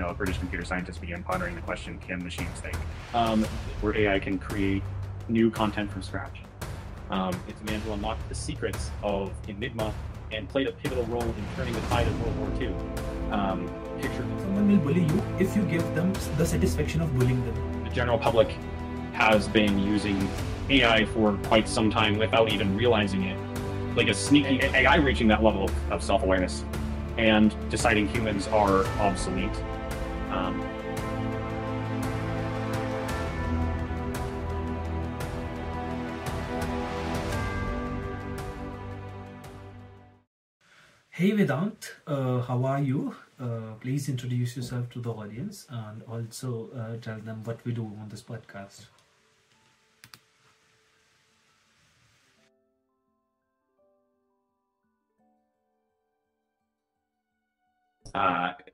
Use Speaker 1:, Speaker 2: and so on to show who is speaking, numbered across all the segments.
Speaker 1: a British computer scientist began pondering the question, can machines think? Where AI can create new content from scratch. It's a man who unlocked the secrets of Enigma and played a pivotal role in turning the tide of World War II.
Speaker 2: Someone will bully you if you give them the satisfaction of bullying them.
Speaker 1: The general public has been using AI for quite some time without even realizing it. Like a sneaky AI reaching that level of self-awareness and deciding humans are obsolete.
Speaker 2: Hey Vedant, how are you? Please introduce yourself to the audience and also tell them what we do on this podcast.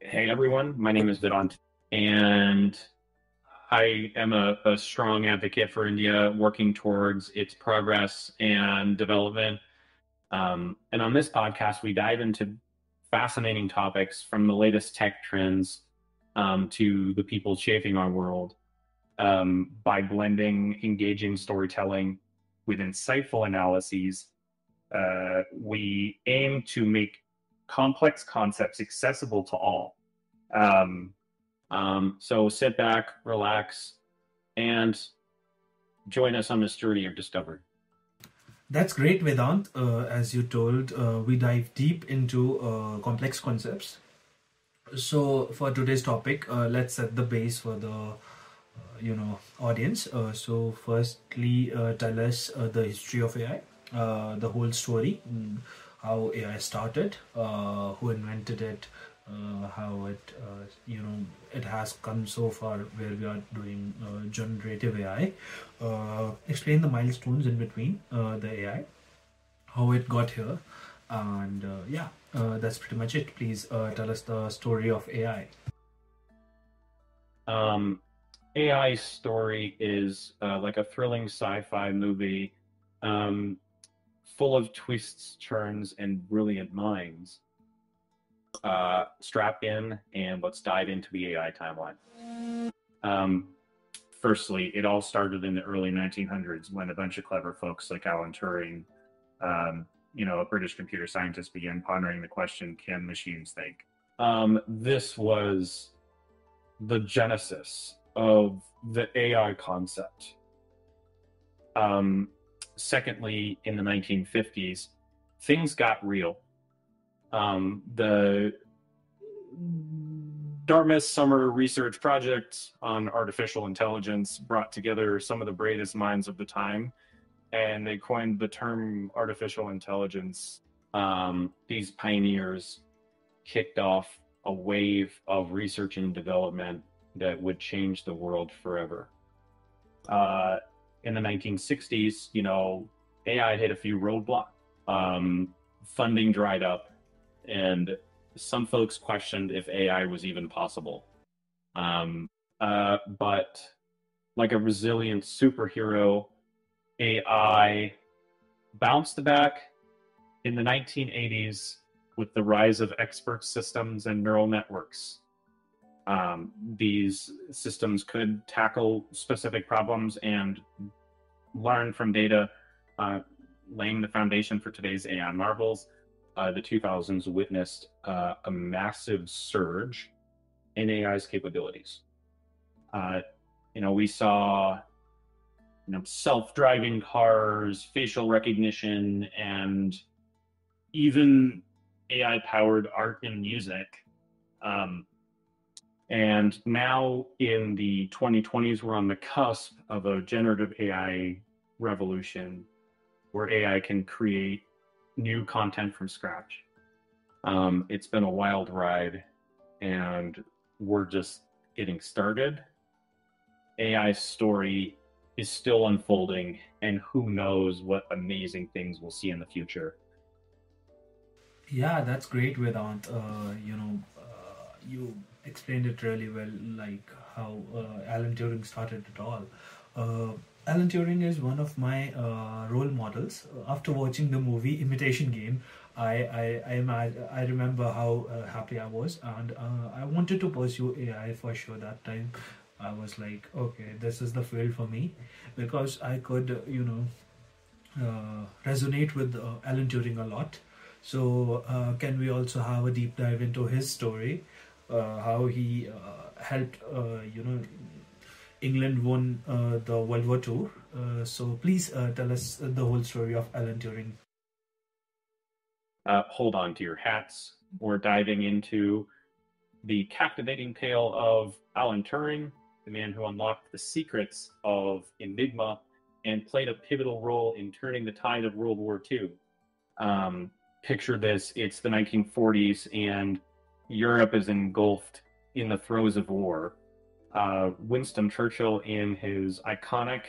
Speaker 1: Hey everyone, my name is Vedant, and I am a strong advocate for India working towards its progress and development. And on this podcast, we dive into fascinating topics from the latest tech trends to the people shaping our world by blending engaging storytelling with insightful analyses. We aim to make complex concepts accessible to all. So sit back, relax, and join us on this journey of discovery.
Speaker 2: That's great, Vedant. As you told, we dive deep into complex concepts. So for today's topic, let's set the base for the audience. So firstly, tell us the history of AI, the whole story, how AI started, who invented it, how it it has come so far where we are doing generative AI. Explain the milestones in between the AI, how it got here, and that's pretty much it. Please tell us the story of AI.
Speaker 1: AI story is like a thrilling sci-fi movie full of twists, turns, and brilliant minds. Strap in and let's dive into the AI timeline. Firstly, it all started in the early 1900s when a bunch of clever folks like Alan Turing, a British computer scientist, began pondering the question, can machines think? This was the genesis of the AI concept. Secondly, in the 1950s, things got real. The Dartmouth Summer Research Project on Artificial Intelligence brought together some of the brightest minds of the time, and they coined the term artificial intelligence. These pioneers kicked off a wave of research and development that would change the world forever. In the 1960s, AI hit a few roadblocks. Funding dried up, and some folks questioned if AI was even possible. But like a resilient superhero, AI bounced back in the 1980s with the rise of expert systems and neural networks. These systems could tackle specific problems and learn from data, laying the foundation for today's AI marvels. The 2000s witnessed a massive surge in AI's capabilities. We saw self-driving cars, facial recognition, and even AI-powered art and music. And now in the 2020s, we're on the cusp of a generative AI revolution where AI can create new content from scratch. It's been a wild ride, and we're just getting started. AI's story is still unfolding, and who knows what amazing things we'll see in the future.
Speaker 2: Yeah, that's great, Vedant. You explained it really well, like how Alan Turing started it all. Alan Turing is one of my role models. After watching the movie Imitation Game, I remember how happy I was, and I wanted to pursue AI for sure. That time, I was like, okay, this is the field for me, because I could, resonate with Alan Turing a lot. So, can we also have a deep dive into his story, how he helped, England won the World War II. So, please tell us the whole story of Alan Turing.
Speaker 1: Hold on to your hats. We're diving into the captivating tale of Alan Turing, the man who unlocked the secrets of Enigma and played a pivotal role in turning the tide of World War II. Picture this, it's the 1940s and Europe is engulfed in the throes of war. Winston Churchill, in his iconic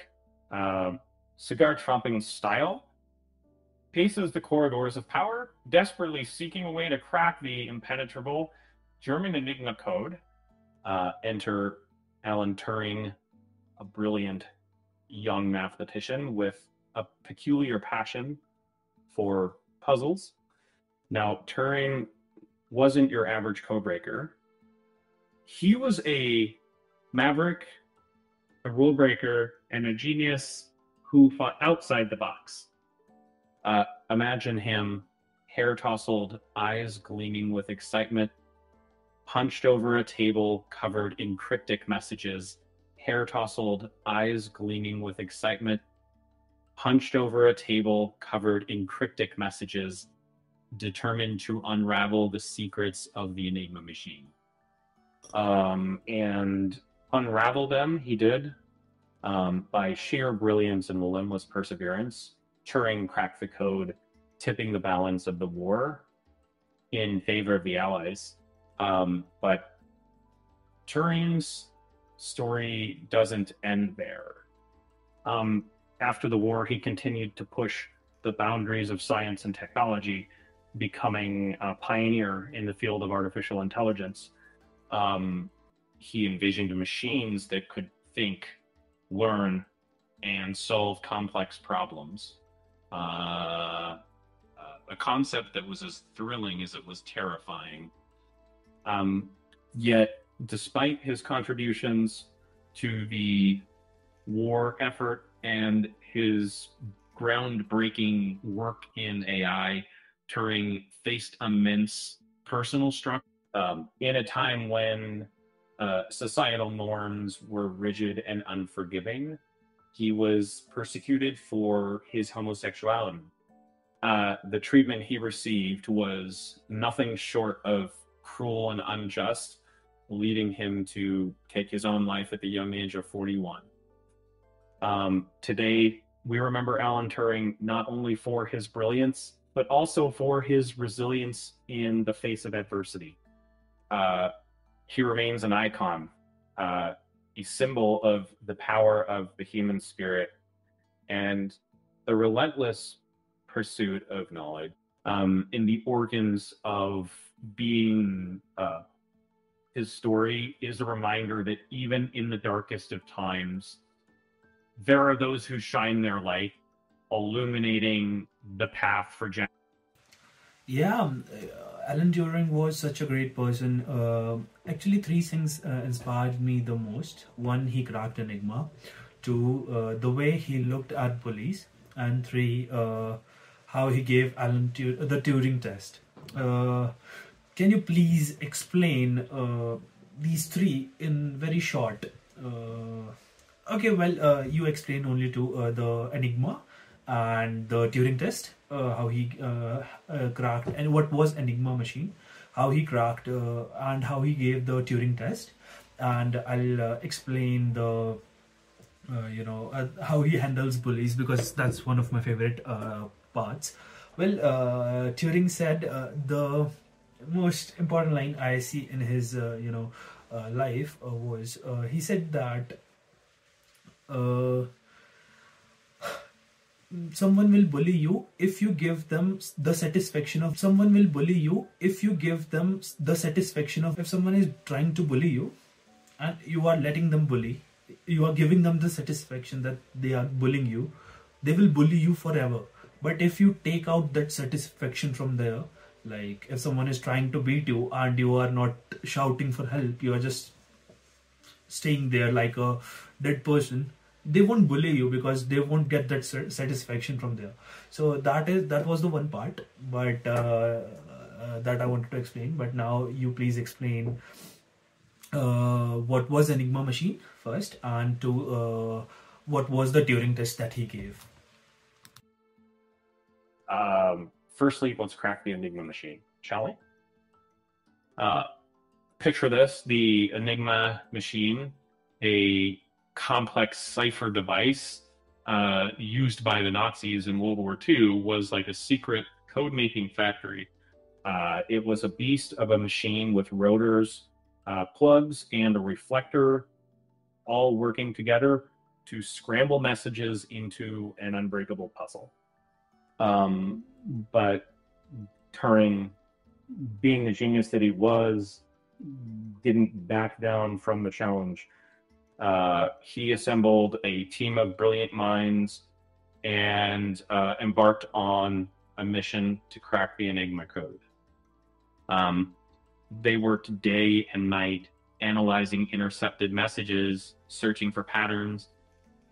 Speaker 1: cigar chomping style, paces the corridors of power, desperately seeking a way to crack the impenetrable German Enigma code. Enter Alan Turing, a brilliant young mathematician with a peculiar passion for puzzles. Now, Turing wasn't your average codebreaker. He was a maverick, a rule breaker, and a genius who fought outside the box. Imagine him, hair tousled, eyes gleaming with excitement, hunched over a table covered in cryptic messages, hair tousled, eyes gleaming with excitement, hunched over a table covered in cryptic messages, determined to unravel the secrets of the Enigma machine. And unravel them, he did, by sheer brilliance and relentless perseverance. Turing cracked the code, tipping the balance of the war in favor of the Allies. But Turing's story doesn't end there. After the war, he continued to push the boundaries of science and technology, becoming a pioneer in the field of artificial intelligence. He envisioned machines that could think, learn, and solve complex problems. A concept that was as thrilling as it was terrifying. Yet, despite his contributions to the war effort and his groundbreaking work in AI, Turing faced immense personal struggle in a time when societal norms were rigid and unforgiving. He was persecuted for his homosexuality. The treatment he received was nothing short of cruel and unjust, leading him to take his own life at the young age of 41. Today, we remember Alan Turing not only for his brilliance, but also for his resilience in the face of adversity. He remains an icon, a symbol of the power of the human spirit and the relentless pursuit of knowledge in the organs of being. His story is a reminder that even in the darkest of times, there are those who shine their light, illuminating the path for generation.
Speaker 2: Yeah, Alan Turing was such a great person. Actually, three things inspired me the most. One, he cracked Enigma. Two, the way he looked at bullies. And three, how he gave the Turing test. Can you please explain these three in very short? Okay, well, you explained only to the Enigma and the Turing test, how he cracked, and what was Enigma machine, how he cracked, and how he gave the Turing test. And I'll explain the how he handles bullies, because that's one of my favorite parts. Well, Turing said the most important line I see in his life was he said that someone will bully you if you give them the satisfaction of someone will bully you if you give them the satisfaction of if someone is trying to bully you and you are letting them bully, you are giving them the satisfaction that they are bullying you, they will bully you forever. But if you take out that satisfaction from there, like if someone is trying to beat you and you are not shouting for help, you are just staying there like a dead person, they won't bully you because they won't get that satisfaction from there. So that was the one part, but that I wanted to explain. But now you please explain what was Enigma machine first, and to what was the Turing test that he gave.
Speaker 1: Firstly, let's crack the Enigma machine, shall we? Picture this, the Enigma machine, a complex cipher device used by the Nazis in World War II, was like a secret code-making factory. It was a beast of a machine with rotors, plugs, and a reflector, all working together to scramble messages into an unbreakable puzzle. But Turing, being the genius that he was, didn't back down from the challenge. He assembled a team of brilliant minds and embarked on a mission to crack the Enigma code. They worked day and night analyzing intercepted messages, searching for patterns,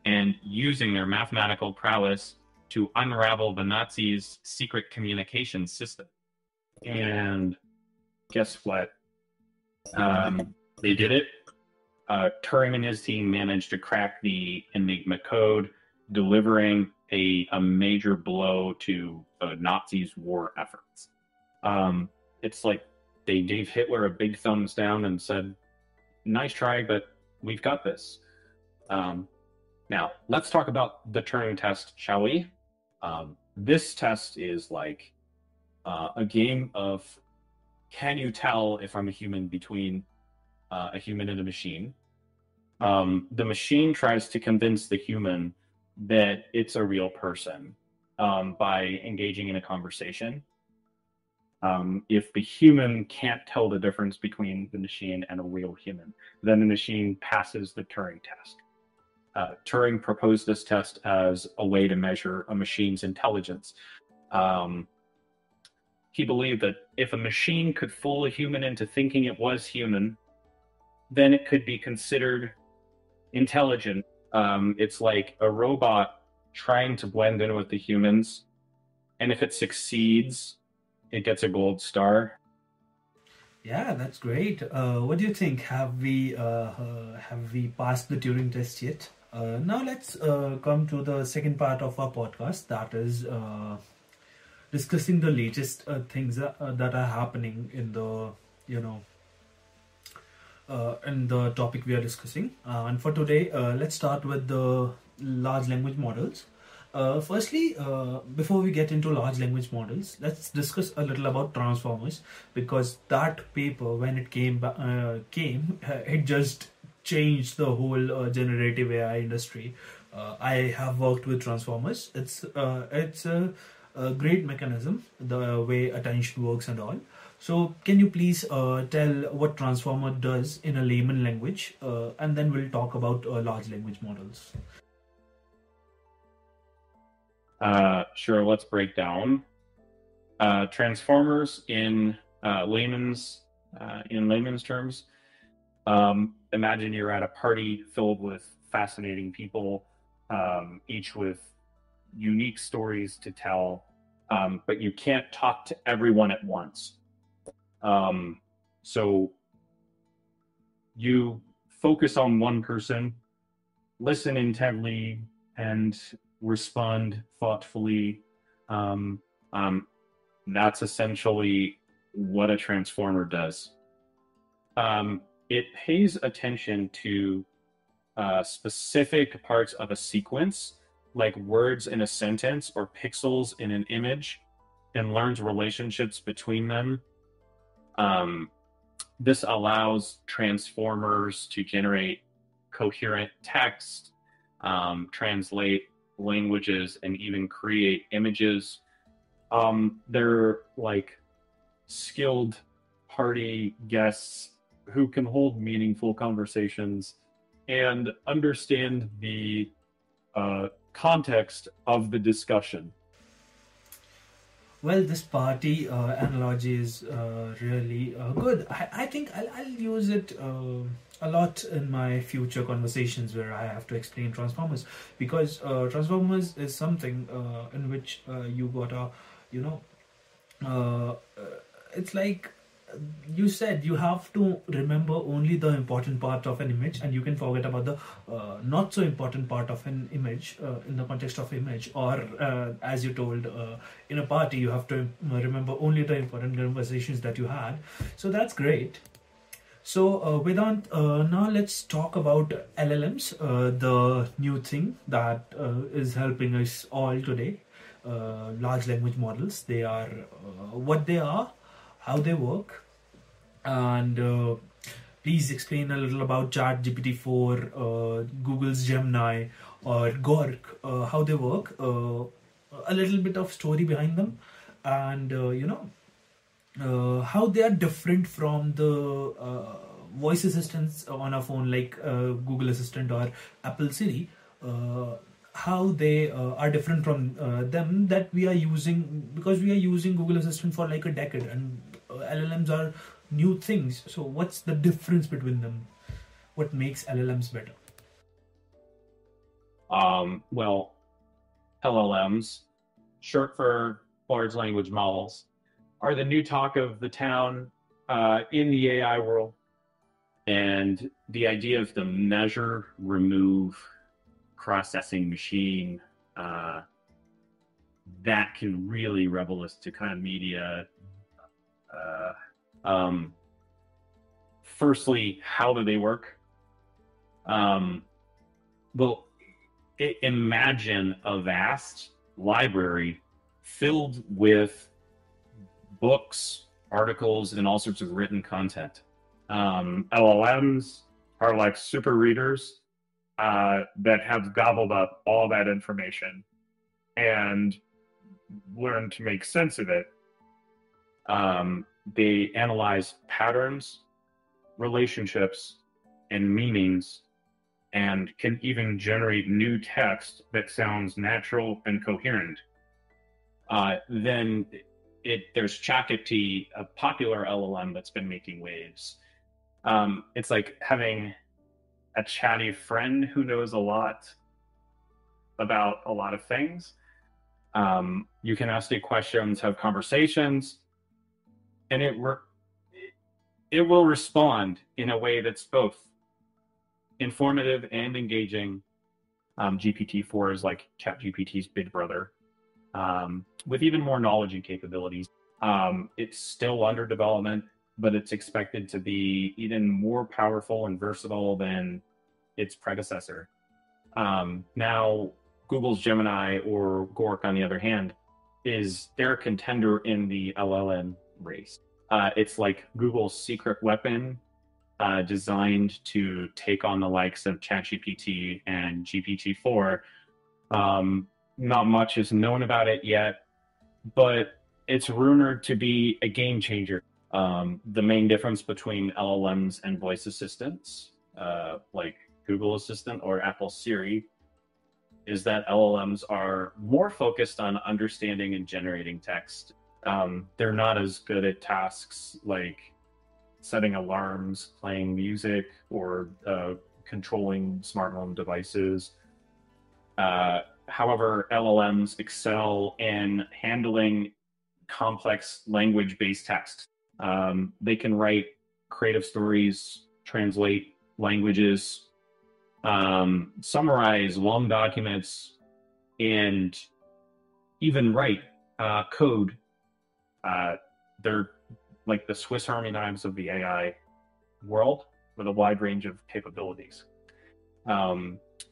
Speaker 1: and using their mathematical prowess to unravel the Nazis' secret communication system. And guess what? They did it. Turing and his team managed to crack the Enigma code, delivering a major blow to the Nazis' war efforts. It's like they gave Hitler a big thumbs down and said, "Nice try, but we've got this." Now, let's talk about the Turing test, shall we? This test is like a game of, can you tell if I'm a human between a human and a machine? The machine tries to convince the human that it's a real person by engaging in a conversation. If the human can't tell the difference between the machine and a real human, then the machine passes the Turing test. Turing proposed this test as a way to measure a machine's intelligence. He believed that if a machine could fool a human into thinking it was human, then it could be considered intelligent. It's like a robot trying to blend in with the humans, and if it succeeds, it gets a gold star.
Speaker 2: Yeah, that's great. What do you think? Have we passed the Turing test yet? Now let's come to the second part of our podcast, that is discussing the latest things that are happening in the in the topic we are discussing. And for today, let's start with the large language models. Firstly, before we get into large language models, let's discuss a little about transformers, because that paper, when it came, it just changed the whole generative AI industry. I have worked with transformers. It's a great mechanism, the way attention works and all. So, can you please tell what transformer does in a layman language, and then we'll talk about large language models.
Speaker 1: Sure, let's break down. Transformers in layman's terms. Imagine you're at a party filled with fascinating people, each with unique stories to tell, but you can't talk to everyone at once. So you focus on one person, listen intently, and respond thoughtfully. That's essentially what a transformer does. It pays attention to specific parts of a sequence, like words in a sentence or pixels in an image, and learns relationships between them. This allows transformers to generate coherent text, translate languages, and even create images. They're like skilled party guests who can hold meaningful conversations and understand the context of the discussion.
Speaker 2: Well, this party analogy is really good. I think I'll use it a lot in my future conversations where I have to explain Transformers, because Transformers is something in which you gotta, you know, uh, it's like you said, you have to remember only the important part of an image, and you can forget about the not so important part of an image in the context of image, or as you told, in a party you have to remember only the important conversations that you had. So that's great. So, Vedant, now let's talk about LLMs, the new thing that is helping us all today. Large language models, they are what they are, how they work, and please explain a little about Chat GPT-4, Google's Gemini, or Gork, how they work, a little bit of story behind them, and how they are different from the voice assistants on a phone like Google Assistant or Apple Siri. How they are different from them, that we are using, because we are using Google Assistant for like a decade, and LLMs are new things. So what's the difference between them? What makes LLMs better?
Speaker 1: Well, LLMs, short for large language models, are the new talk of the town in the AI world. And the idea of the measure, remove, processing machine, that can really revolutionize media. Firstly, how do they work? Well, imagine a vast library filled with books, articles, and all sorts of written content. LLMs are like super readers that have gobbled up all that information and learn to make sense of it. They analyze patterns, relationships, and meanings, and can even generate new text that sounds natural and coherent. Then there's ChatGPT, a popular LLM that's been making waves. It's like having a chatty friend who knows a lot about a lot of things. You can ask it questions, have conversations, and it will respond in a way that's both informative and engaging. GPT-4 is like ChatGPT's big brother, with even more knowledge and capabilities. It's still under development, but it's expected to be even more powerful and versatile than its predecessor. Now, Google's Gemini, or Gork, on the other hand, is their contender in the LLM race. It's like Google's secret weapon, designed to take on the likes of ChatGPT and GPT-4. Not much is known about it yet, but it's rumored to be a game changer. The main difference between LLMs and voice assistants, like Google Assistant or Apple Siri, is that LLMs are more focused on understanding and generating text. They're not as good at tasks like setting alarms, playing music, or controlling smart home devices. However, LLMs excel in handling complex language-based text. They can write creative stories, translate languages, summarize long documents, and even write code. They're like the Swiss Army knives of the AI world, with a wide range of capabilities.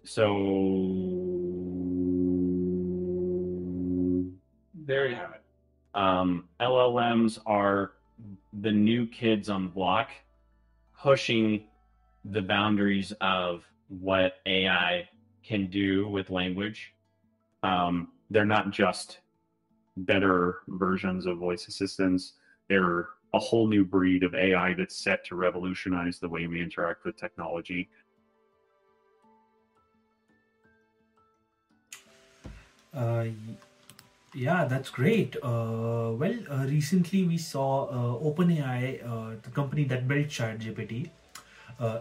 Speaker 1: So there you have it. LLMs are the new kids on the block, pushing the boundaries of what AI can do with language. They're not just better versions of voice assistants. They're a whole new breed of AI that's set to revolutionize the way we interact with technology.
Speaker 2: Uh, Yeah, that's great. Recently we saw OpenAI, the company that built ChatGPT,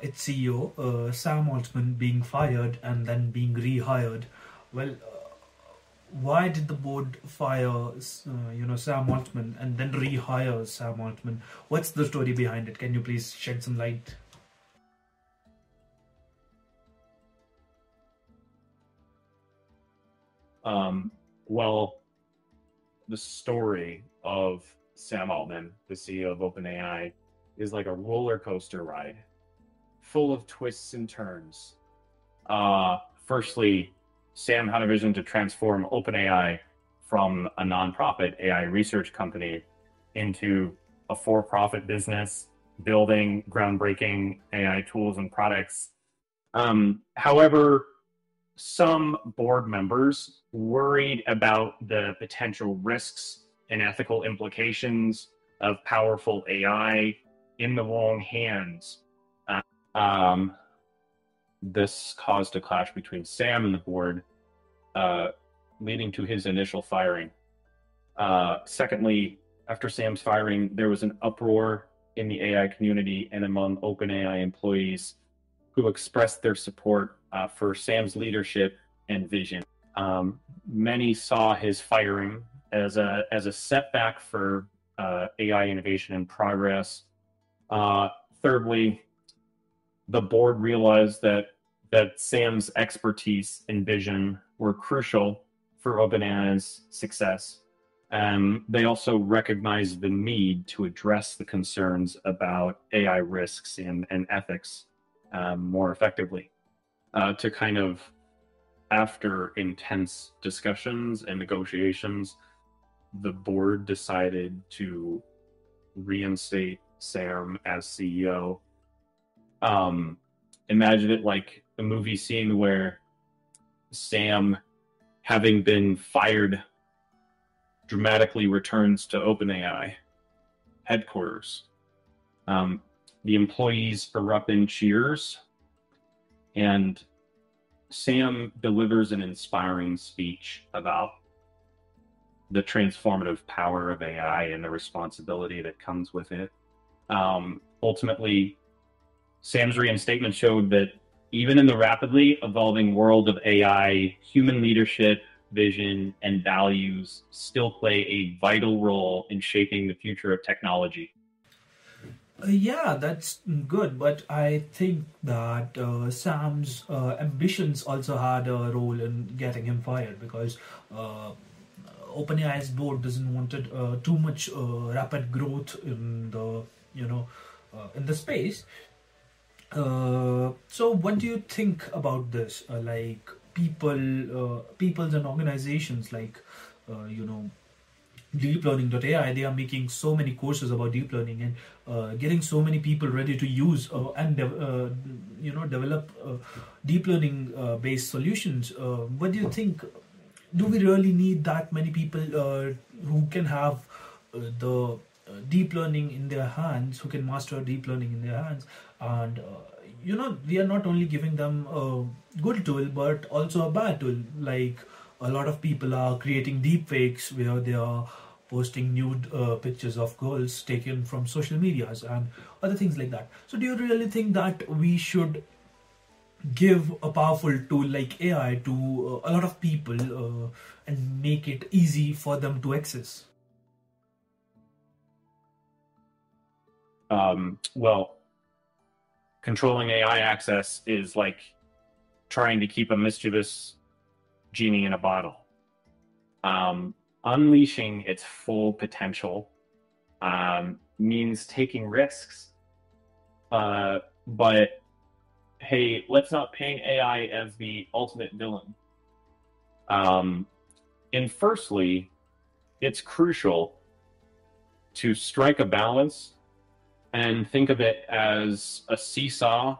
Speaker 2: its CEO, Sam Altman, being fired and then being rehired. Why did the board fire, Sam Altman and then rehire Sam Altman? What's the story behind it? Can you please shed some light?
Speaker 1: Well, the story of Sam Altman, the CEO of OpenAI, is like a roller coaster ride, full of twists and turns. Firstly, Sam had a vision to transform OpenAI from a nonprofit AI research company into a for-profit business, building groundbreaking AI tools and products. However, some board members worried about the potential risks and ethical implications of powerful AI in the wrong hands. Um, this caused a clash between Sam and the board, uh, leading to his initial firing. Secondly, after Sam's firing, there was an uproar in the AI community and among OpenAI employees who expressed their support for Sam's leadership and vision. Many saw his firing as a setback for AI innovation and progress. Thirdly, the board realized that Sam's expertise and vision were crucial for OpenAI's success. They also recognized the need to address the concerns about AI risks and ethics more effectively. To kind of, after intense discussions and negotiations, the board decided to reinstate Sam as CEO. Imagine it like a movie scene where Sam, having been fired, dramatically returns to OpenAI headquarters. The employees erupt in cheers, and Sam delivers an inspiring speech about the transformative power of AI and the responsibility that comes with it. Ultimately, Sam's reinstatement showed that even in the rapidly evolving world of AI, human leadership, vision, and values still play a vital role in shaping the future of technology.
Speaker 2: Yeah, that's good, but I think that Sam's ambitions also had a role in getting him fired because uh, OpenAI's board doesn't wanted too much rapid growth in the in the space. So, what do you think about this? Like peoples and organizations like deep learning.ai, they are making so many courses about deep learning and getting so many people ready to use develop deep learning based solutions. What do you think? Do we really need that many people who can have the deep learning in their hands, who can master deep learning in their hands? And we are not only giving them a good tool but also a bad tool. Like a lot of people are creating deep fakes where they are posting nude pictures of girls taken from social medias and other things like that. So do you really think that we should give a powerful tool like AI to a lot of people and make it easy for them to access?
Speaker 1: Well, controlling AI access is like trying to keep a mischievous genie in a bottle. Unleashing its full potential means taking risks. But hey, let's not paint AI as the ultimate villain. Um, and firstly, it's crucial to strike a balance and think of it as a seesaw.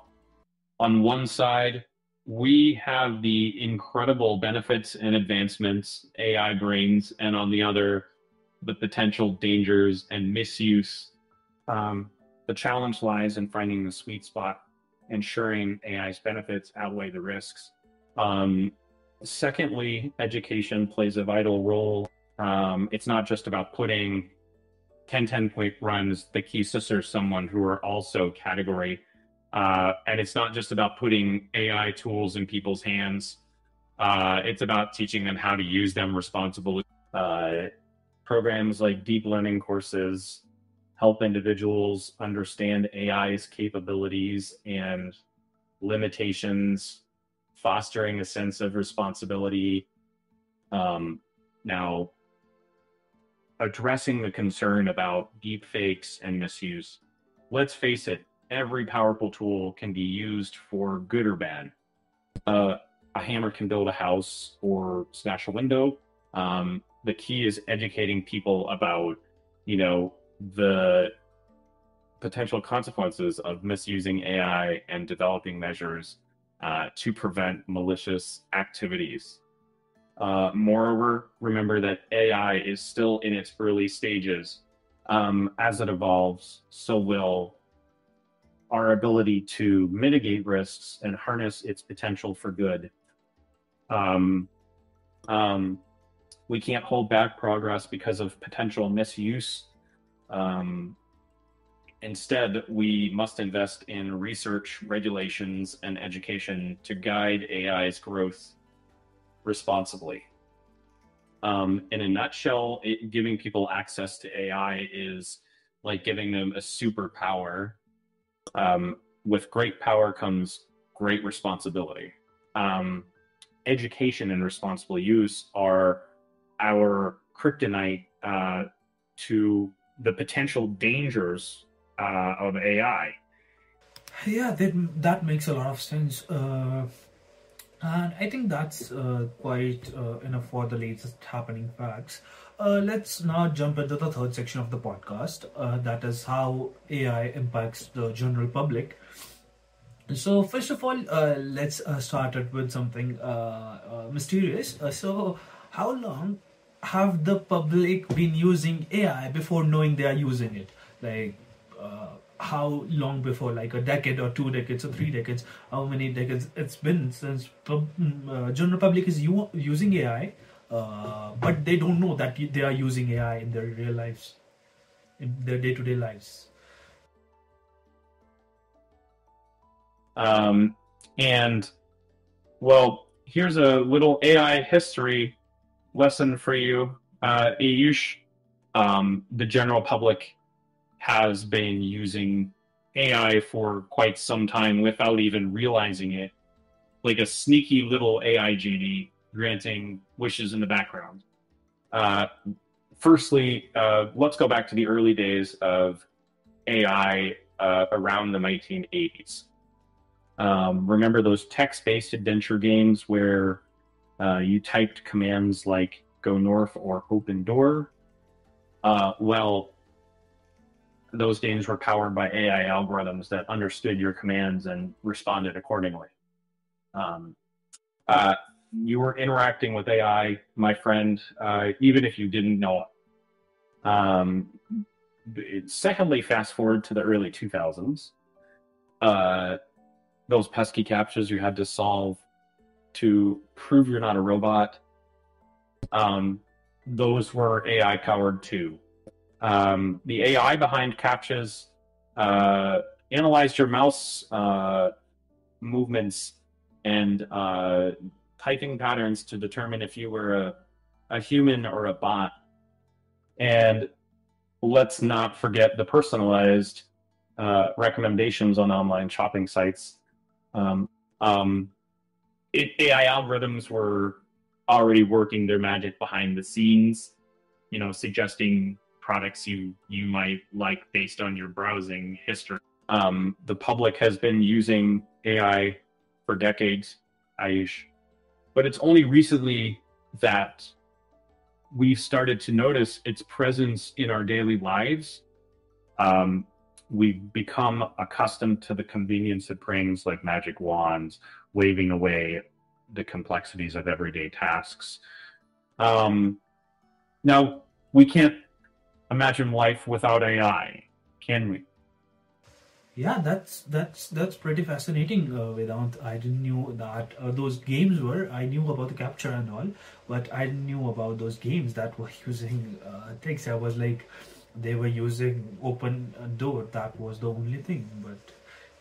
Speaker 1: On one side, we have the incredible benefits and advancements AI brings, and on the other, the potential dangers and misuse. Um, the challenge lies in finding the sweet spot, ensuring AI's benefits outweigh the risks. Um, Secondly, education plays a vital role. It's not just about putting 10-10 point runs the key sisters someone who are also category. And it's not just about putting AI tools in people's hands. It's about teaching them how to use them responsibly. Programs like deep learning courses help individuals understand AI's capabilities and limitations, fostering a sense of responsibility. Now, addressing the concern about deep fakes and misuse. Let's face it, every powerful tool can be used for good or bad. A hammer can build a house or smash a window. The key is educating people about, the potential consequences of misusing AI and developing measures to prevent malicious activities. Moreover, remember that AI is still in its early stages. As it evolves, so will our ability to mitigate risks and harness its potential for good. We can't hold back progress because of potential misuse. Instead, we must invest in research, regulations, and education to guide AI's growth responsibly. In a nutshell, giving people access to AI is like giving them a superpower. With great power comes great responsibility. Education and responsible use are our kryptonite to the potential dangers of AI.
Speaker 2: Yeah, that makes a lot of sense. And I think that's quite enough for the latest happening facts. Let's now jump into the third section of the podcast. That is how AI impacts the general public. So, first of all, let's start it with something mysterious. So, how long have the public been using AI before knowing they are using it? Like, how long before, like a decade or 2 decades or 3 decades? How many decades it's been since general public is using AI, but they don't know that they are using AI in their real lives, in their day-to-day lives.
Speaker 1: And well, here's a little AI history lesson for you, Ayush. The general public has been using AI for quite some time without even realizing it, like a sneaky little AI genie granting wishes in the background. Uh, Firstly, let's go back to the early days of AI around the 1980s. Remember those text-based adventure games where you typed commands like go north or open door? Well, those games were powered by AI algorithms that understood your commands and responded accordingly. Um, you were interacting with AI, my friend, even if you didn't know it. Secondly, fast forward to the early 2000s. Those pesky captchas you had to solve to prove you're not a robot, those were AI powered too. The AI behind captchas analyzed your mouse movements and typing patterns to determine if you were a human or a bot. And let's not forget the personalized recommendations on online shopping sites. AI algorithms were already working their magic behind the scenes, suggesting products you might like based on your browsing history. The public has been using AI for decades, Ayush, but it's only recently that we've started to notice its presence in our daily lives. We've become accustomed to the convenience it brings, like magic wands, waving away the complexities of everyday tasks. Now, we can't imagine life without AI, can we?
Speaker 2: Yeah, that's pretty fascinating, Vedant. I didn't knew that those games were. I knew about the capture and all, but I didn't knew about those games that were using things. I was like, they were using open door. That was the only thing. But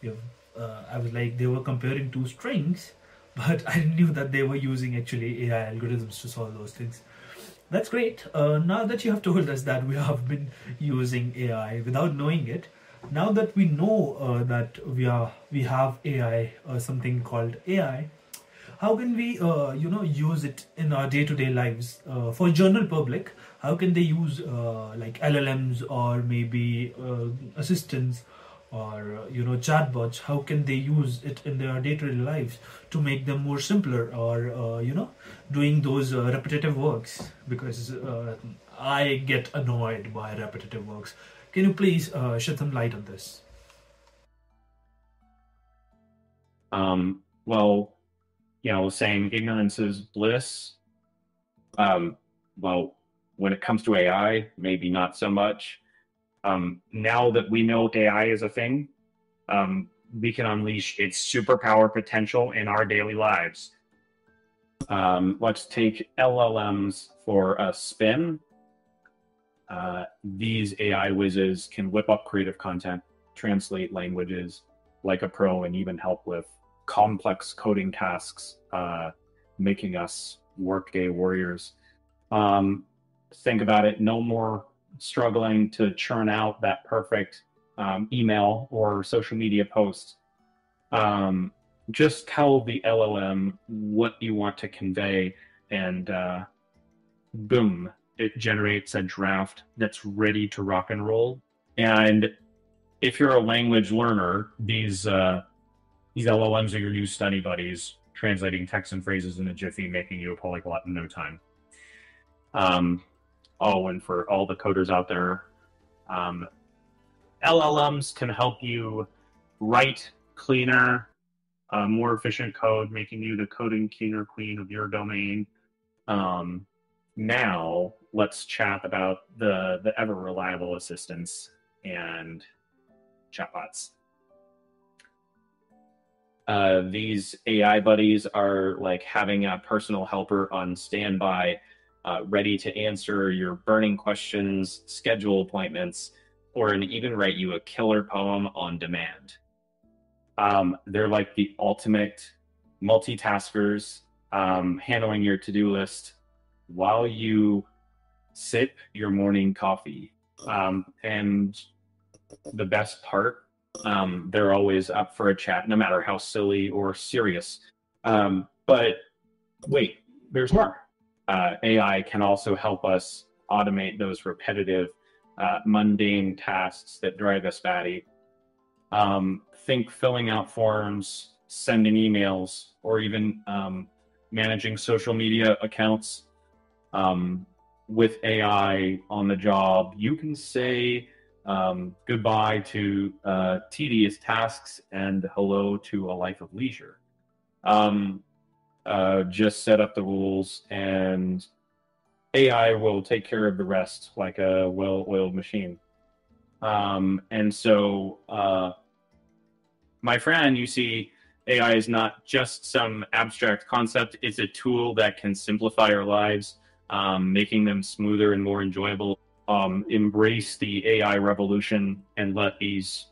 Speaker 2: you I was like, they were comparing two strings, but I didn't knew that they were using actually AI algorithms to solve those things. That's great. Now that you have told us that we have been using AI without knowing it, now that we know that we have AI, something called AI, how can we use it in our day-to-day lives? For general public, how can they use like LLMs or maybe assistants or chatbots? How can they use it in their day-to-day lives to make them more simpler or doing those repetitive works? Because I get annoyed by repetitive works. Can you please shed some light on this?
Speaker 1: Well, saying ignorance is bliss. Um, well, when it comes to AI, maybe not so much. Now that we know AI is a thing, we can unleash its superpower potential in our daily lives. Let's take LLMs for a spin. These AI whizzes can whip up creative content, translate languages like a pro, and even help with complex coding tasks, making us workday warriors. Um, think about it, no more struggling to churn out that perfect email or social media post. Um, just tell the LLM what you want to convey, and boom, it generates a draft that's ready to rock and roll. And if you're a language learner, these LLMs are your new study buddies, translating text and phrases in a jiffy, making you a polyglot in no time. Um, oh, and for all the coders out there, um, LLMs can help you write cleaner, more efficient code, making you the coding king or queen of your domain. Um, Now, let's chat about the ever reliable assistants and chatbots. These AI buddies are like having a personal helper on standby, ready to answer your burning questions, schedule appointments, or and even write you a killer poem on demand. They're like the ultimate multitaskers, handling your to-do list while you sip your morning coffee. And the best part, they're always up for a chat, no matter how silly or serious. But wait, there's more. AI can also help us automate those repetitive, mundane tasks that drive us batty. Think filling out forms, sending emails, or even managing social media accounts. Um, with AI on the job, you can say goodbye to tedious tasks and hello to a life of leisure. Um, just set up the rules, and AI will take care of the rest like a well-oiled machine. And so, my friend, you see, AI is not just some abstract concept, it's a tool that can simplify our lives, making them smoother and more enjoyable. Embrace the AI revolution and let these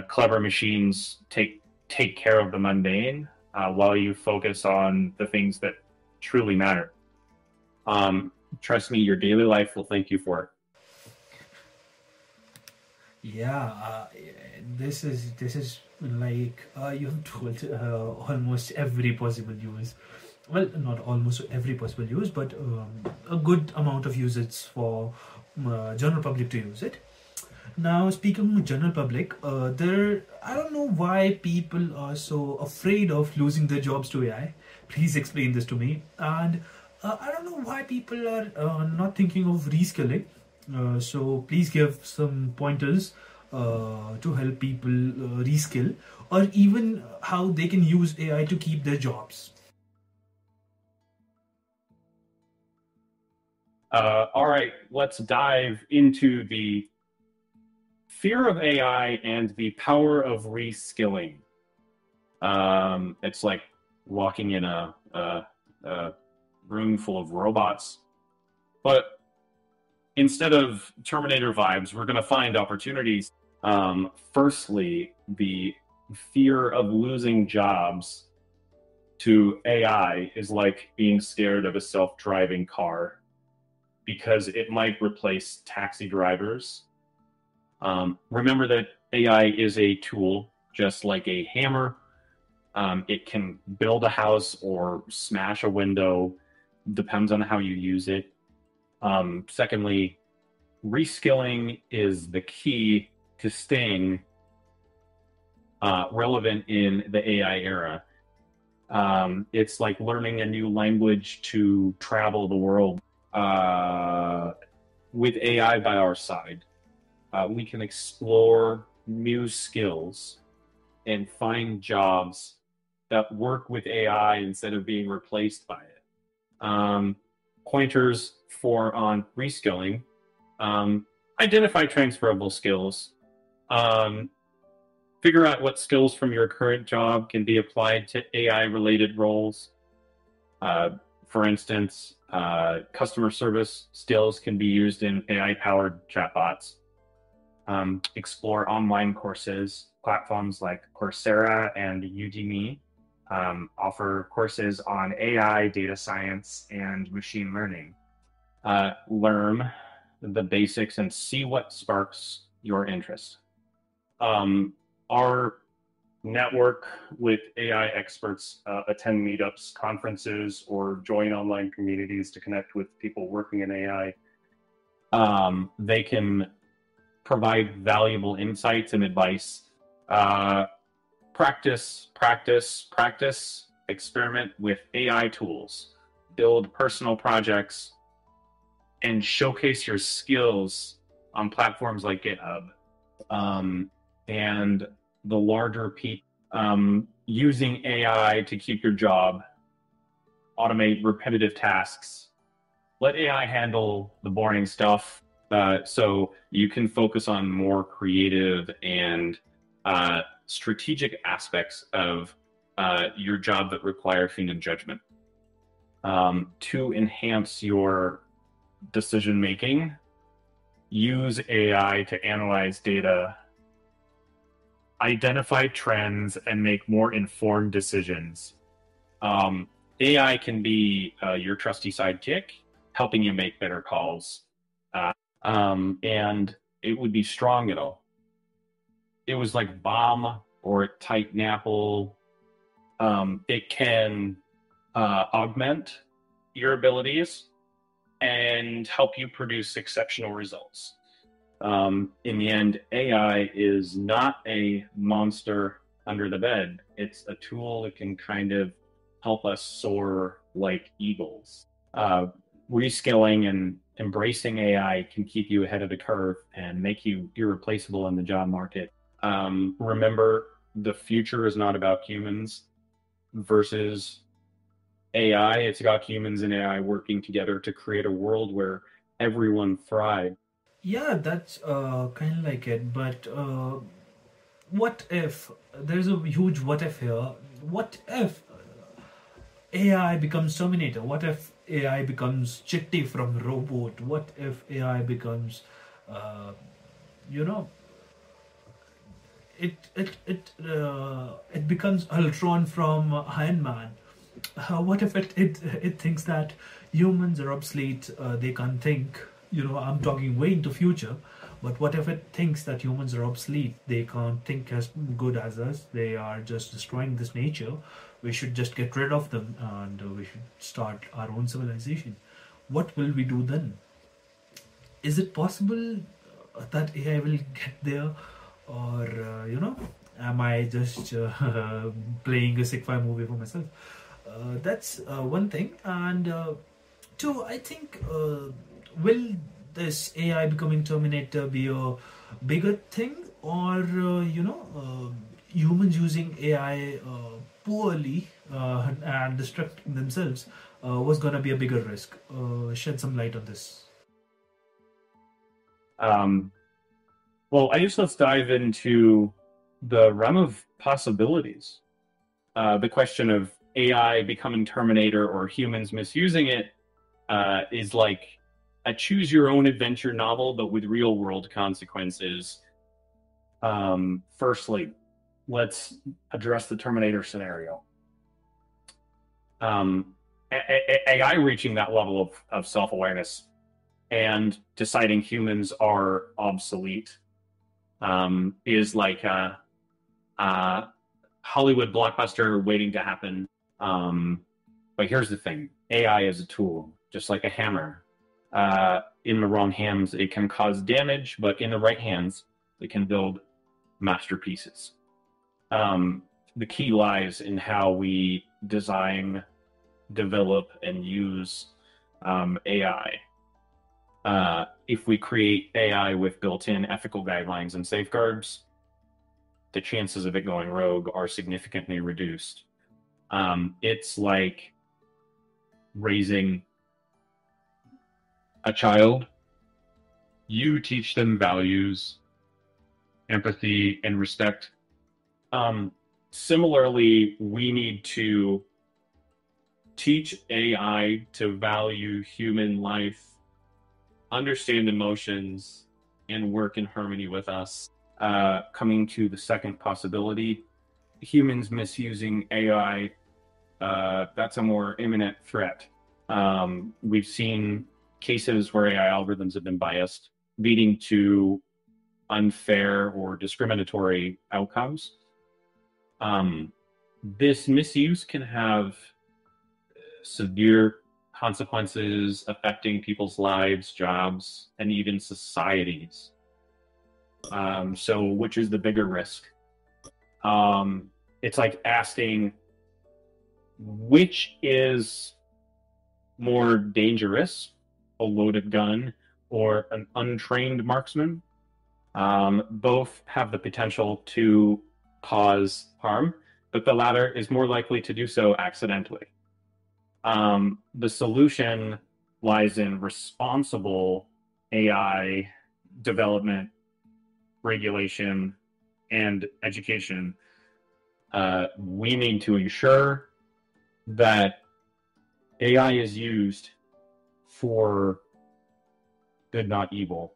Speaker 1: clever machines take care of the mundane, while you focus on the things that truly matter. Trust me, your daily life will thank you for it.
Speaker 2: Yeah, this is like you have told almost every possible use. Well, not almost every possible use, but a good amount of usage for general public to use it. Now, speaking of general public, I don't know why people are so afraid of losing their jobs to AI. Please explain this to me. And I don't know why people are not thinking of reskilling. So please give some pointers to help people reskill, or even how they can use AI to keep their jobs.
Speaker 1: All right, let's dive into the fear of AI and the power of reskilling. It's like walking in a room full of robots. But instead of Terminator vibes, we're going to find opportunities. Firstly, the fear of losing jobs to AI is like being scared of a self-driving car because it might replace taxi drivers. Remember that AI is a tool, just like a hammer. It can build a house or smash a window, depends on how you use it. Secondly, reskilling is the key to staying relevant in the AI era. It's like learning a new language to travel the world. With AI by our side, we can explore new skills and find jobs that work with AI instead of being replaced by it. Pointers on reskilling: identify transferable skills. Figure out what skills from your current job can be applied to AI-related roles. For instance, customer service skills can be used in AI-powered chatbots. Explore online courses. Platforms like Coursera and Udemy offer courses on AI, data science, and machine learning. Learn the basics and see what sparks your interest. Our network with AI experts attend meetups, conferences, or join online communities to connect with people working in AI. They can provide valuable insights and advice. Practice, experiment with AI tools, build personal projects, and showcase your skills on platforms like GitHub. And the larger people, using AI to keep your job, automate repetitive tasks, let AI handle the boring stuff so you can focus on more creative and strategic aspects of your job that require human judgment. To enhance your decision making, use AI to analyze data, identify trends, and make more informed decisions. AI can be your trusty sidekick, helping you make better calls. And it would be strong at all. It was like bomb or tighten apple. It can augment your abilities and help you produce exceptional results. In the end, AI is not a monster under the bed. It's a tool that can kind of help us soar like eagles. Reskilling and embracing AI can keep you ahead of the curve and make you irreplaceable in the job market. Remember, the future is not about humans versus AI. It's about humans and AI working together to create a world where everyone thrives.
Speaker 2: Yeah, that's kind of like it. But what if there's a huge what if here? What if AI becomes Terminator? What if AI becomes Chitti from Robot? What if AI becomes, you know, it becomes Ultron from Iron Man? What if it thinks that humans are obsolete? They can't think. I'm talking way into future. But what if it thinks that humans are obsolete? They can't think as good as us. They are just destroying this nature. We should just get rid of them and we should start our own civilization. What will we do then? Is it possible that AI will get there? Or, am I just playing a sci-fi movie for myself? That's one thing. And two, I think, will this AI becoming Terminator be a bigger thing? Or, humans using AI poorly and destructing themselves was going to be a bigger risk? Shed some light on this.
Speaker 1: Well, I guess let's dive into the realm of possibilities. The question of AI becoming Terminator or humans misusing it is like a choose your own adventure novel, but with real world consequences. Firstly, let's address the Terminator scenario. AI reaching that level of self awareness and deciding humans are obsolete is like a Hollywood blockbuster waiting to happen. But here's the thing: AI is a tool, just like a hammer. In the wrong hands, it can cause damage, but in the right hands, it can build masterpieces. Um, the key lies in how we design, develop, and use AI. If we create AI with built-in ethical guidelines and safeguards, the chances of it going rogue are significantly reduced. It's like raising a child. You teach them values, empathy, and respect. Um, Similarly, we need to teach AI to value human life, understand emotions, and work in harmony with us. Coming to the second possibility, humans misusing AI, that's a more imminent threat. We've seen cases where AI algorithms have been biased, leading to unfair or discriminatory outcomes. This misuse can have severe consequences affecting people's lives, jobs, and even societies. So, which is the bigger risk? It's like asking which is more dangerous, a loaded gun or an untrained marksman. Both have the potential to cause harm, but the latter is more likely to do so accidentally. The solution lies in responsible AI development, regulation, and education. We need to ensure that AI is used for good, not evil.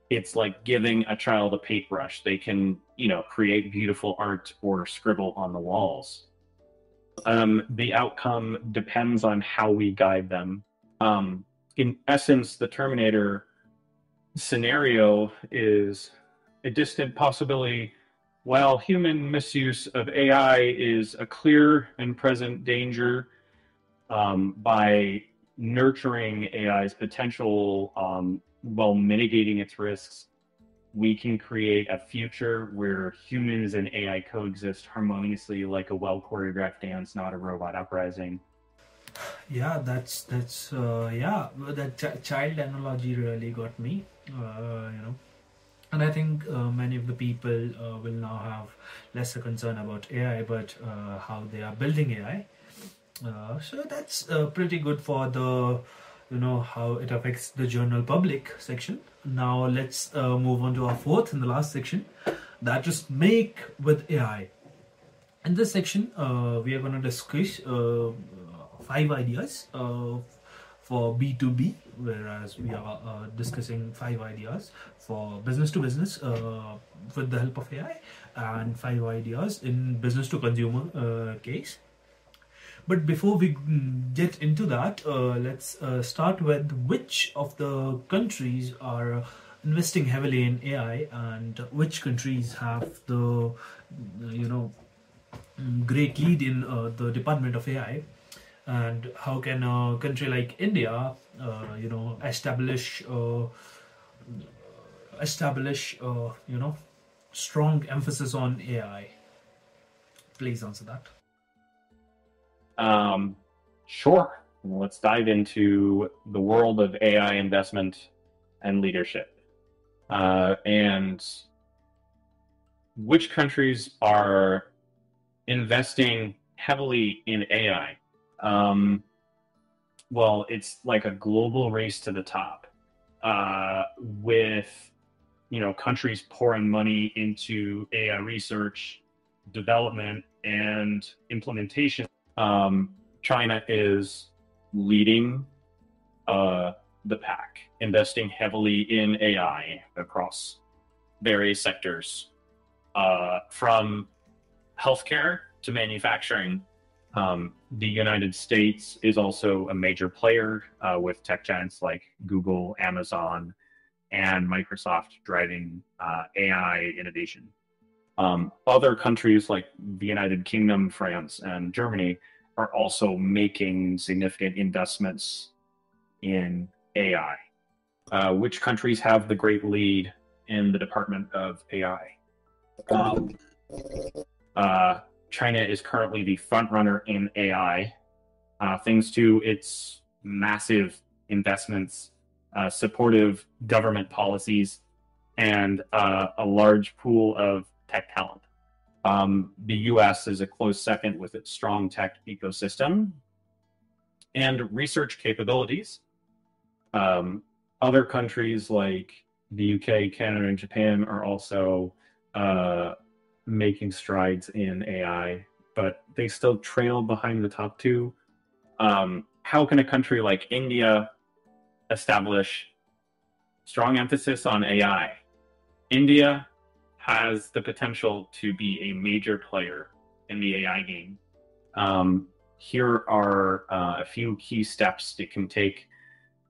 Speaker 1: It's like giving a child a paintbrush. They can, create beautiful art or scribble on the walls. The outcome depends on how we guide them. In essence, the Terminator scenario is a distant possibility, while human misuse of AI is a clear and present danger. By nurturing AI's potential while mitigating its risks, we can create a future where humans and AI coexist harmoniously like a well choreographed dance, not a robot uprising.
Speaker 2: Yeah, yeah, that child analogy really got me. And I think many of the people will now have lesser concern about AI, but how they are building AI. So that's pretty good for the, how it affects the general public section. Now let's move on to our fourth and the last section, that is make with AI. In this section, we are going to discuss 5 ideas for B2B, whereas we are discussing 5 ideas for business to business with the help of AI, and 5 ideas in business to consumer case. But before we get into that, let's start with which of the countries are investing heavily in AI, and which countries have the, great lead in the department of AI, and how can a country like India, establish, strong emphasis on AI. Please answer that.
Speaker 1: Sure. Let's dive into the world of AI investment and leadership. And which countries are investing heavily in AI? Well, it's like a global race to the top, with countries pouring money into AI research, development, and implementation. China is leading the pack, investing heavily in AI across various sectors, from healthcare to manufacturing. The United States is also a major player, with tech giants like Google, Amazon, and Microsoft driving AI innovation. Other countries like the United Kingdom, France, and Germany are also making significant investments in AI. Which countries have the great lead in the department of AI? Um, China is currently the front runner in AI, thanks to its massive investments, supportive government policies, and a large pool of tech talent. The US is a close second with its strong tech ecosystem and research capabilities. Other countries like the UK, Canada, and Japan are also making strides in AI, but they still trail behind the top two. How can a country like India establish strong emphasis on AI? India has the potential to be a major player in the AI game. Here are a few key steps it can take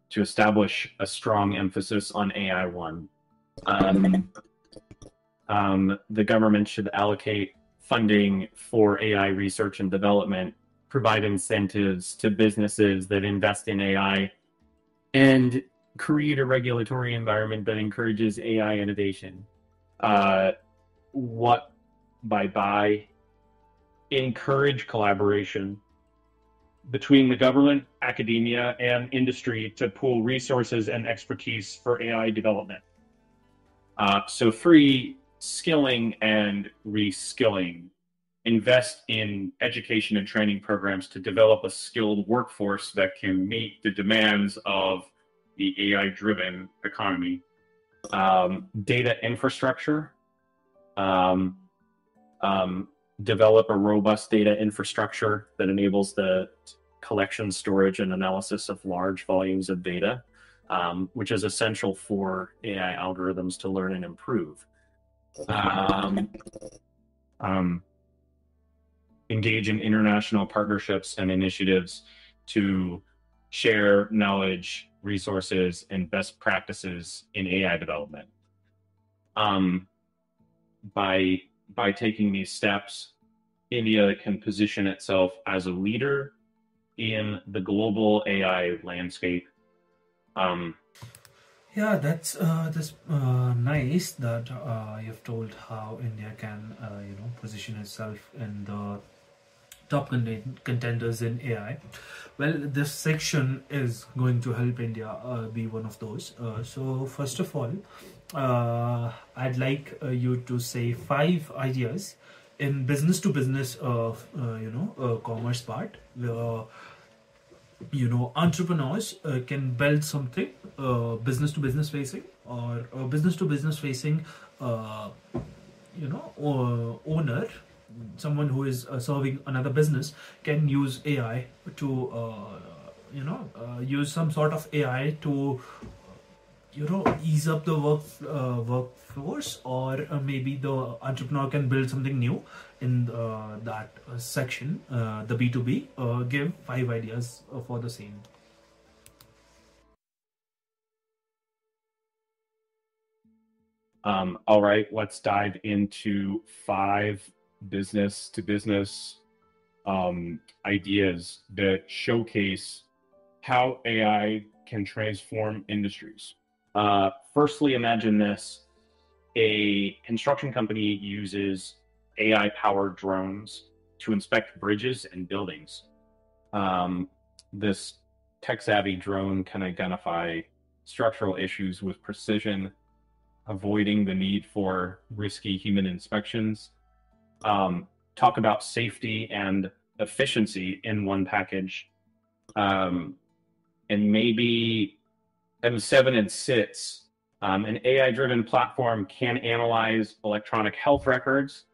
Speaker 1: to establish a strong emphasis on AI. One, the government should allocate funding for AI research and development, provide incentives to businesses that invest in AI, and create a regulatory environment that encourages AI innovation. What by encourage collaboration between the government, academia, and industry to pool resources and expertise for AI development. So free skilling and reskilling. Invest in education and training programs to develop a skilled workforce that can meet the demands of the AI-driven economy. Data infrastructure. Develop a robust data infrastructure that enables the collection, storage, and analysis of large volumes of data, which is essential for AI algorithms to learn and improve. Engage in international partnerships and initiatives to share knowledge, resources, and best practices in AI development. By taking these steps, India can position itself as a leader in the global AI landscape.
Speaker 2: Yeah, that's nice that you've told how India can position itself in the top contenders in AI. Well, this section is going to help India be one of those. So first of all, I'd like you to say 5 ideas in business to business commerce part. Entrepreneurs can build something business to business facing, or business to business facing owner, someone who is serving another business, can use AI to use some sort of AI to ease up the workforce, or maybe the entrepreneur can build something new in that section, the B2B. Give 5 ideas for the same.
Speaker 1: All right, let's dive into 5 business to business ideas that showcase how AI can transform industries. Firstly, imagine this. A construction company uses AI-powered drones to inspect bridges and buildings. This tech-savvy drone can identify structural issues with precision, avoiding the need for risky human inspections. Talk about safety and efficiency in one package. And maybe M7 and SITs An AI-driven platform can analyze electronic health records,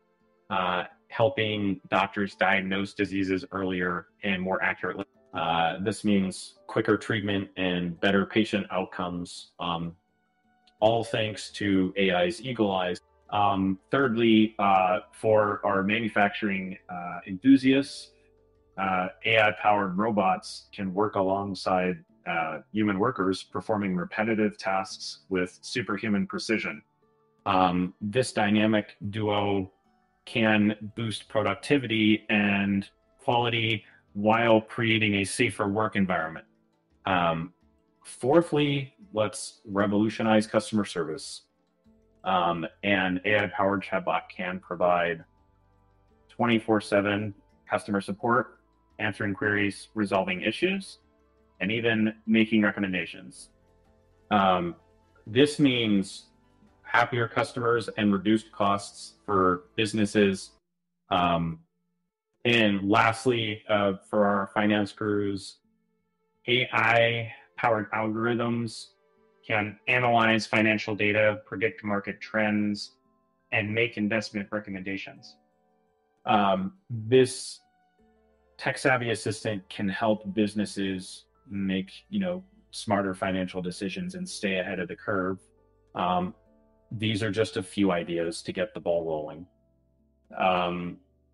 Speaker 1: helping doctors diagnose diseases earlier and more accurately. This means quicker treatment and better patient outcomes, all thanks to AI's eagle eyes. Thirdly, for our manufacturing enthusiasts, AI-powered robots can work alongside human workers performing repetitive tasks with superhuman precision. This dynamic duo can boost productivity and quality while creating a safer work environment. Fourthly, let's revolutionize customer service. An AI-powered chatbot can provide 24/7 customer support, answering queries, resolving issues, and even making recommendations. This means happier customers and reduced costs for businesses. And lastly, for our finance crews, AI-powered algorithms can analyze financial data, predict market trends, and make investment recommendations. This tech-savvy assistant can help businesses make, smarter financial decisions and stay ahead of the curve. These are just a few ideas to get the ball rolling.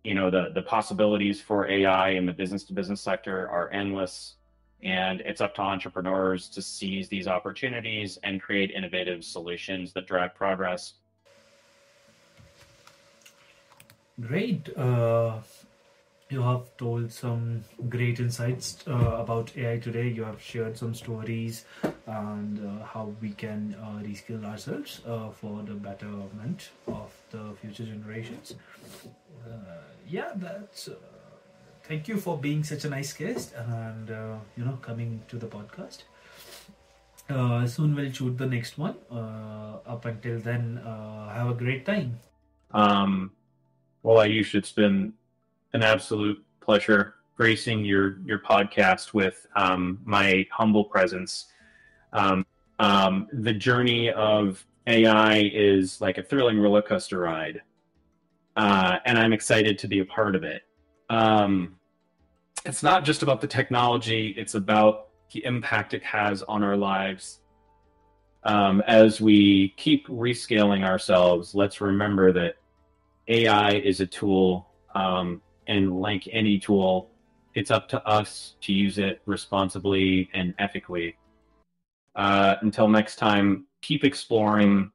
Speaker 1: The possibilities for AI in the business-to-business sector are endless, and it's up to entrepreneurs to seize these opportunities and create innovative solutions that drive progress.
Speaker 2: Great. You have told some great insights about AI today. You have shared some stories and how we can reskill ourselves for the betterment of the future generations. That's. Thank you for being such a nice guest and coming to the podcast. Soon we'll shoot the next one. Up until then, have a great time.
Speaker 1: Well, Ayush, it's been an absolute pleasure gracing your podcast with my humble presence. The journey of AI is like a thrilling roller coaster ride, and I'm excited to be a part of it. It's not just about the technology, it's about the impact it has on our lives. As we keep rescaling ourselves, let's remember that AI is a tool, and like any tool, it's up to us to use it responsibly and ethically. Until next time, keep exploring,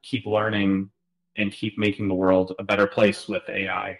Speaker 1: keep learning, and keep making the world a better place with AI.